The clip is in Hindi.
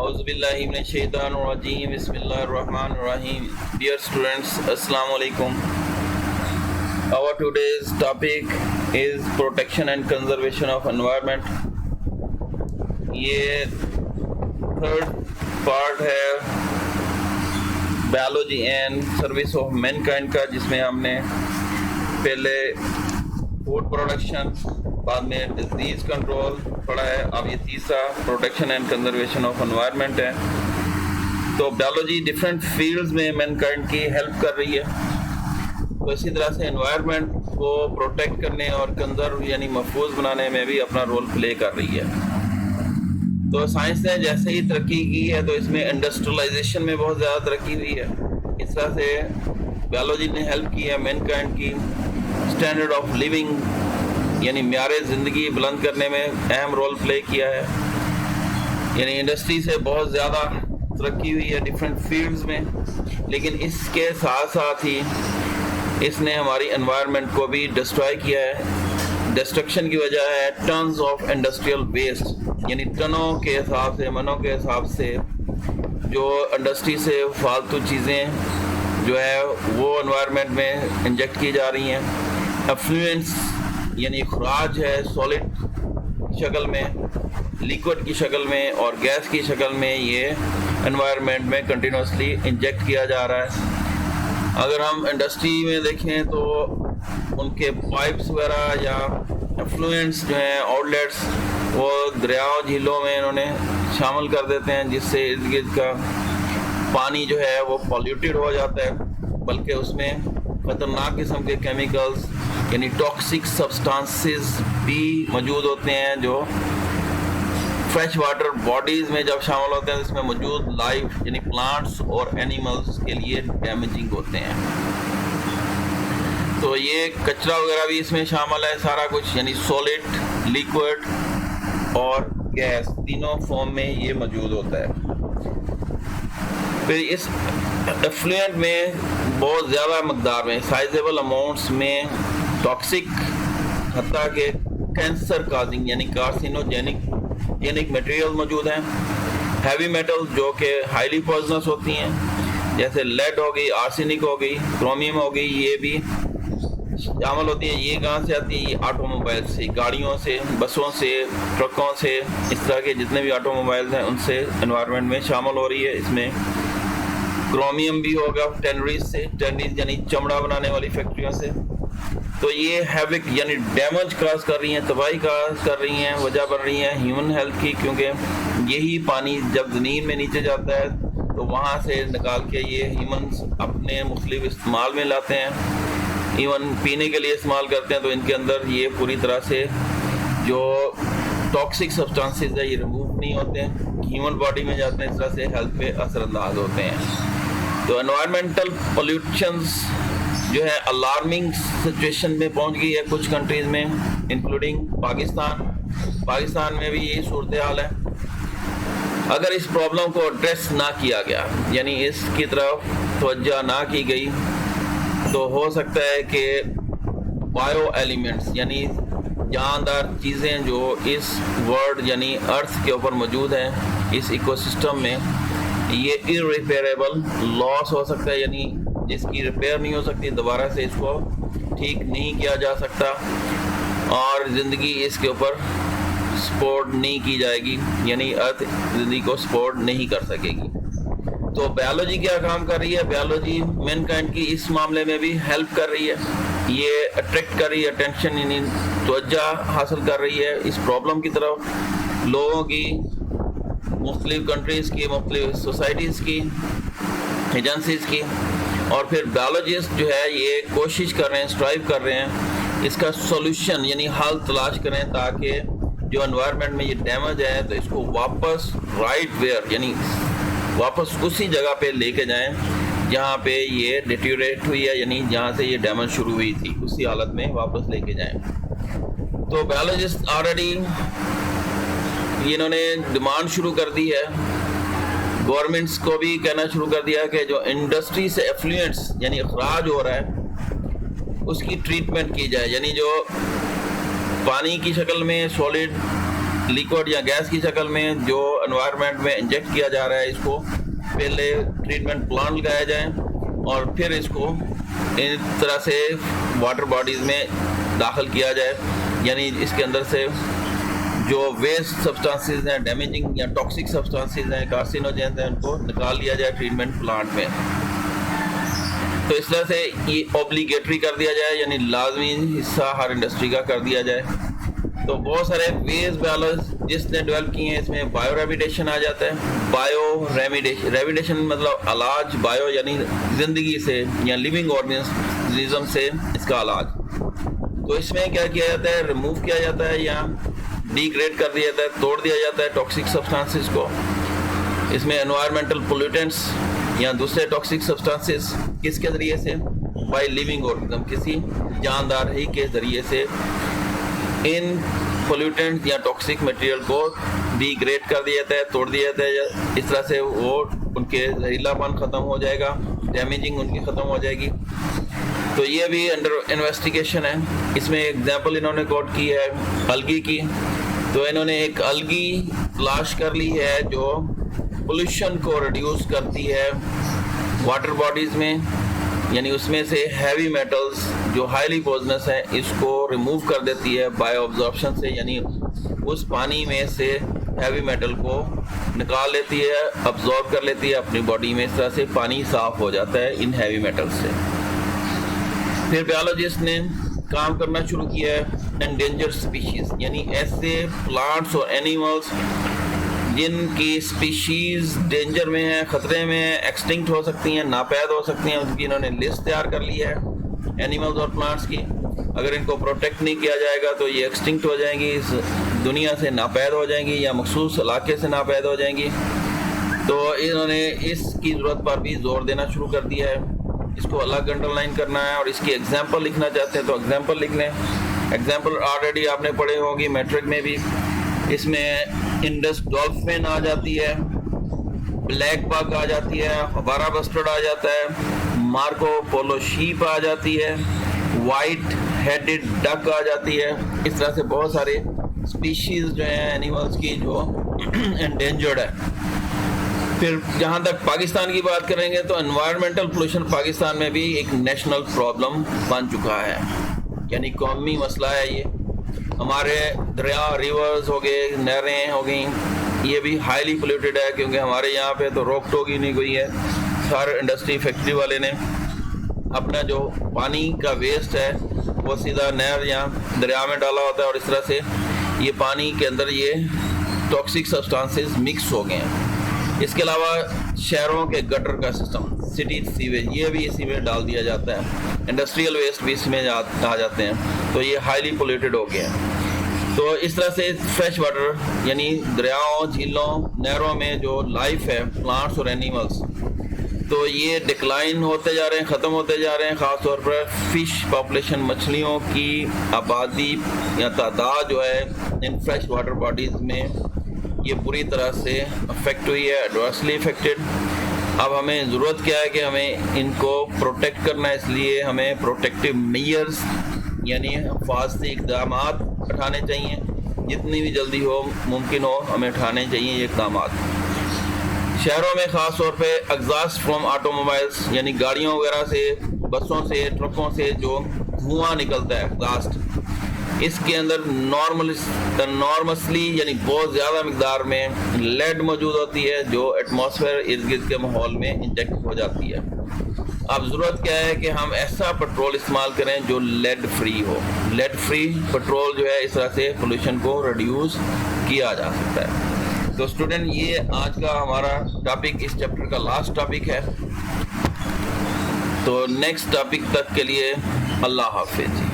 Auzubillahiminash-shaytanir-rajim. Bismillahir-rahmanir-rahim. Dear students, Assalamu alaikum. Our today's topic is protection and conservation of environment. ये थर्ड पार्ट है biology and service of Mankind का, जिसमें हमने पहले फूड प्रोडक्शन, बाद में डिजीज़ कंट्रोल पढ़ा है। अब ये तीसरा protection and conservation of environment है। तो बायोलॉजी डिफरेंट फील्ड्स में मैनकाइंड की हेल्प कर रही है, तो इसी तरह से एनवायरनमेंट को प्रोटेक्ट करने और कंजर्व यानी महफूज बनाने में भी अपना रोल प्ले कर रही है। तो साइंस ने जैसे ही तरक्की की है, तो इसमें इंडस्ट्रियलाइजेशन में बहुत ज़्यादा तरक्की हुई है। इस तरह से बायोलॉजी ने हेल्प की है मैनकाइंड की स्टैंडर्ड ऑफ लिविंग यानी म्यारे ज़िंदगी बुलंद करने में अहम रोल प्ले किया है। यानी इंडस्ट्री से बहुत ज़्यादा तरक्की हुई है डिफरेंट फील्ड्स में, लेकिन इसके साथ साथ ही इसने हमारी एनवायरनमेंट को भी डिस्ट्रॉय किया है। डिस्ट्रक्शन की वजह है टन्स ऑफ इंडस्ट्रियल वेस्ट, यानी टनों के हिसाब से, मनों के हिसाब से जो इंडस्ट्री से फालतू चीज़ें जो है वो एनवायरनमेंट में इंजेक्ट की जा रही हैं। एफ्लुएंस यानी अखराज है सॉलिड शक्ल में, लिक्विड की शक्ल में और गैस की शक्ल में, ये एनवायरनमेंट में कंटिन्यूसली इंजेक्ट किया जा रहा है। अगर हम इंडस्ट्री में देखें तो उनके पाइप्स वगैरह या एफ्लुएंट्स जो हैं, आउटलेट्स, वो दरियाओं झीलों में इन्होंने शामिल कर देते हैं, जिससे इर्द गिर्द का पानी जो है वो पॉल्यूटेड हो जाता है, बल्कि उसमें ख़तरनाक किस्म के केमिकल्स यानी टॉक्सिक सब्सटेंसेस भी मौजूद होते हैं, जो फ्रेश वाटर बॉडीज़ में जब शामिल होते हैं तो इसमें मौजूद लाइफ यानी प्लांट्स और एनिमल्स के लिए डैमेजिंग होते हैं। तो ये कचरा वगैरह भी इसमें शामिल है, सारा कुछ यानी सॉलिड, लिक्विड और गैस तीनों फॉर्म में ये मौजूद होता है। फिर इस एफ्लुएंट में बहुत ज़्यादा मकदार में, साइजेबल अमाउंट्स में टॉक्सिक हत्ता के कैंसर काजिंग यानी कार्सिनोजेनिक मटेरियल मौजूद हैं। हैवी मेटल जो कि हाईली पॉइजनस होती हैं, जैसे लेड हो गई, आर्सेनिक हो गई, क्रोमियम हो गई, ये भी शामिल होती है। ये कहाँ से आती है? ये ऑटोमोबाइल से, गाड़ियों से, बसों से, ट्रकों से, इस तरह के जितने भी ऑटोमोबाइल्स हैं उनसे एनवायरनमेंट में शामिल हो रही है। इसमें क्रोमियम भी होगा टेनरीज से, टेनरीज यानी चमड़ा बनाने वाली फैक्ट्रियों से। तो ये हैविक यानी डैमेज काज कर रही हैं, तबाही काज कर रही हैं, वजह बन रही हैं ह्यूमन हेल्थ की, क्योंकि यही पानी जब ज़मीन में नीचे जाता है तो वहाँ से निकाल के ये ह्यूमन्स अपने मुख्तलिफ इस्तेमाल में लाते हैं, इवन पीने के लिए इस्तेमाल करते हैं। तो इनके अंदर ये पूरी तरह से जो टॉक्सिक सब्सटेंसेस है ये रिमूव नहीं होते हैं, ह्यूमन बॉडी में जाते हैं, इस तरह से हेल्थ पे असरअंदाज होते हैं। तो एनवायरमेंटल पोल्यूशंस जो है अलार्मिंग सिचुएशन में पहुंच गई है कुछ कंट्रीज़ में, इंक्लूडिंग पाकिस्तान में भी यही सूरत हाल है। अगर इस प्रॉब्लम को एड्रेस ना किया गया, यानी इसकी तरफ तवज्जो ना की गई, तो हो सकता है कि बायो एलिमेंट्स यानी जानदार चीज़ें जो इस वर्ल्ड यानी अर्थ के ऊपर मौजूद हैं, इस इकोसिस्टम में, ये इररिपेयरेबल लॉस हो सकता है, यानी जिसकी रिपेयर नहीं हो सकती, दोबारा से इसको ठीक नहीं किया जा सकता और ज़िंदगी इसके ऊपर सपोर्ट नहीं की जाएगी, यानी अर्थ ज़िंदगी को सपोर्ट नहीं कर सकेगी। तो बायोलॉजी क्या काम कर रही है? बायोलॉजी मैनकाइंड की इस मामले में भी हेल्प कर रही है, ये अट्रैक्ट कर रही है अटेंशन, यानी तवज्जो हासिल कर रही है इस प्रॉब्लम की तरफ लोगों की, मुख्तलिफ कंट्रीज़ की, मुख्तलिफ सोसाइटीज़ की, एजेंसीज़ की। और फिर बायोलॉजिस्ट जो है ये कोशिश कर रहे हैं, स्ट्राइव कर रहे हैं इसका सॉल्यूशन यानी हल तलाश करें, ताकि जो एनवायरनमेंट में ये डैमेज है तो इसको वापस राइट वेयर यानी वापस उसी जगह पे लेके जाएं जहाँ पे ये डिटेरियोरेट हुई है, यानी जहाँ से ये डैमेज शुरू हुई थी उसी हालत में वापस लेके जाएं। तो बायोलॉजिस्ट ऑलरेडी इन्होंने डिमांड शुरू कर दी है, गवर्नमेंट्स को भी कहना शुरू कर दिया कि जो इंडस्ट्री से एफ्लुएंट्स यानी अखराज हो रहा है उसकी ट्रीटमेंट की जाए, यानी जो पानी की शक्ल में सॉलिड लिक्विड या गैस की शक्ल में जो एनवायरनमेंट में इंजेक्ट किया जा रहा है, इसको पहले ट्रीटमेंट प्लांट लगाया जाए और फिर इसको इन तरह से वाटर बॉडीज़ में दाखिल किया जाए, यानी इसके अंदर से जो वेस्ट सब्सटेंसेस हैं, डैमेजिंग या टॉक्सिक सब्सटेंसेस हैं, कार्सिनोजेंस हैं, उनको निकाल लिया जाए ट्रीटमेंट प्लांट में। तो इस तरह से ये ऑब्लिगेटरी कर दिया जाए, यानी लाजमी हिस्सा हर इंडस्ट्री का कर दिया जाए। तो बहुत सारे वेज बायोलॉजी जिसने डेवलप किए हैं, इसमें बायो रेमिडिएशन आ जाता है। बायो रेमिडिएशन मतलब इलाज, बायो यानी ज़िंदगी से या लिविंग ऑर्गेनिज्म से इसका इलाज। तो इसमें क्या किया जाता है, रिमूव किया जाता है या डिग्रेड कर दिया जाता है, तोड़ दिया जाता है टॉक्सिक सब्सटेंसेस को। इसमें एनवायरमेंटल पोल्यूटेंट्स या दूसरे टॉक्सिक सब्सटेंसेस किसके ज़रिए से, बाय लिविंग ऑर्गेनिज्म, किसी जानदार ही के ज़रिए से इन पोल्यूटेंट या टॉक्सिक मटेरियल को डिग्रेड कर दिया जाता है, तोड़ दिया जाता है। इस तरह से वो उनके जहरीलापन ख़त्म हो जाएगा, डैमेजिंग उनकी ख़त्म हो जाएगी। तो ये भी अंडर इन्वेस्टिगेशन है। इसमें एग्जांपल इन्होंने कोट की है अलगी की। तो इन्होंने एक अलगी तलाश कर ली है जो पोल्यूशन को रिड्यूस करती है वाटर बॉडीज़ में, यानी उसमें से हैवी मेटल्स जो हाईली पॉइजनस है इसको रिमूव कर देती है बायो ऑब्जॉर्प्शन से, यानी उस पानी में से हैवी मेटल को निकाल लेती है, अब्जॉर्ब कर लेती है अपनी बॉडी में। इस तरह से पानी साफ हो जाता है इन हैवी मेटल्स से। फिर बायोलॉजिस्ट ने काम करना शुरू किया है एंडेंजर स्पीशीज, यानी ऐसे प्लांट्स और एनिमल्स जिनकी स्पीशीज डेंजर में है, ख़तरे में है, एक्सटिंक्ट हो सकती हैं, नापैद हो सकती हैं, उनकी इन्होंने लिस्ट तैयार कर ली है एनिमल्स और प्लांट्स की। अगर इनको प्रोटेक्ट नहीं किया जाएगा तो ये एक्सटिंक्ट हो जाएंगी, इस दुनिया से नापैद हो जाएंगी या मखसूस इलाके से नापैद हो जाएंगी। तो इन्होंने इसकी ज़रूरत पर भी जोर देना शुरू कर दिया है। इसको अलग अंडरलाइन करना है और इसकी एग्जाम्पल लिखना चाहते हैं तो एग्जाम्पल लिख लें। एग्जाम्पल ऑलरेडी आपने पढ़े होगी मैट्रिक में भी। इसमें इंडस डॉल्फिन आ जाती है, ब्लैक बग आ जाती है, हबारा बस्टर्ड आ जाता है, मार्को पोलो शीप आ जाती है, वाइट हेडेड डक आ जाती है। इस तरह से बहुत सारे स्पीशीज़ जो हैं एनिमल्स की जो एंडेंजर्ड है। फिर जहाँ तक पाकिस्तान की बात करेंगे तो एनवायरमेंटल पोल्यूशन पाकिस्तान में भी एक नेशनल प्रॉब्लम बन चुका है, यानी कौमी मसला है ये। हमारे दरिया, रिवर्स हो गए, नहरें हो गई, ये भी हाईली पोल्यूटेड है क्योंकि हमारे यहाँ पे तो रोक टोक ही नहीं हुई है। हर इंडस्ट्री फैक्ट्री वाले ने अपना जो पानी का वेस्ट है वो सीधा नहर या दरिया में डाला होता है और इस तरह से ये पानी के अंदर ये टॉक्सिक सब्सटेंसेस मिक्स हो गए हैं। इसके अलावा शहरों के गटर का सिस्टम, सिटी सीवेज, ये भी इसी में डाल दिया जाता है। इंडस्ट्रियल वेस्ट भी इसमें आ जाते हैं, तो ये हाईली पोल्यूटेड हो गया है। तो इस तरह से फ्रेश वाटर यानी दरियाओं, झीलों, नहरों में जो लाइफ है, प्लांट्स और एनिमल्स, तो ये डिक्लाइन होते जा रहे हैं, ख़त्म होते जा रहे हैं। ख़ास तौर पर फ़िश पॉपुलेशन, मछलियों की आबादी या तादाद जो है इन फ्रेश वाटर बॉडीज़ में ये बुरी तरह से अफेक्ट हुई है, एडवर्सली अफेक्टेड। अब हमें ज़रूरत क्या है कि हमें इनको प्रोटेक्ट करना है, इसलिए हमें प्रोटेक्टिव मेजर्स यानी हिफाजती इक़दाम उठाने चाहिए। जितनी भी जल्दी हो मुमकिन हो हमें उठाने चाहिए ये इक़दाम। शहरों में ख़ास तौर पे एग्जॉस्ट फ्रॉम ऑटोमोबाइल्स यानी गाड़ियों वगैरह से, बसों से, ट्रकों से जो धुआं निकलता है एग्जॉस्ट, इसके अंदर नॉर्मसली यानी बहुत ज़्यादा मकदार में लेड मौजूद होती है जो एटमॉस्फेयर इर्द गिर्द के माहौल में इंजेक्ट हो जाती है। अब ज़रूरत क्या है कि हम ऐसा पेट्रोल इस्तेमाल करें जो लेड फ्री हो। लेड फ्री पेट्रोल जो है इस तरह से पोल्यूशन को रिड्यूस किया जा सकता है। तो स्टूडेंट ये आज का हमारा टॉपिक, इस चैप्टर का लास्ट टॉपिक है। तो नेक्स्ट टॉपिक तक के लिए अल्लाह हाफिज़।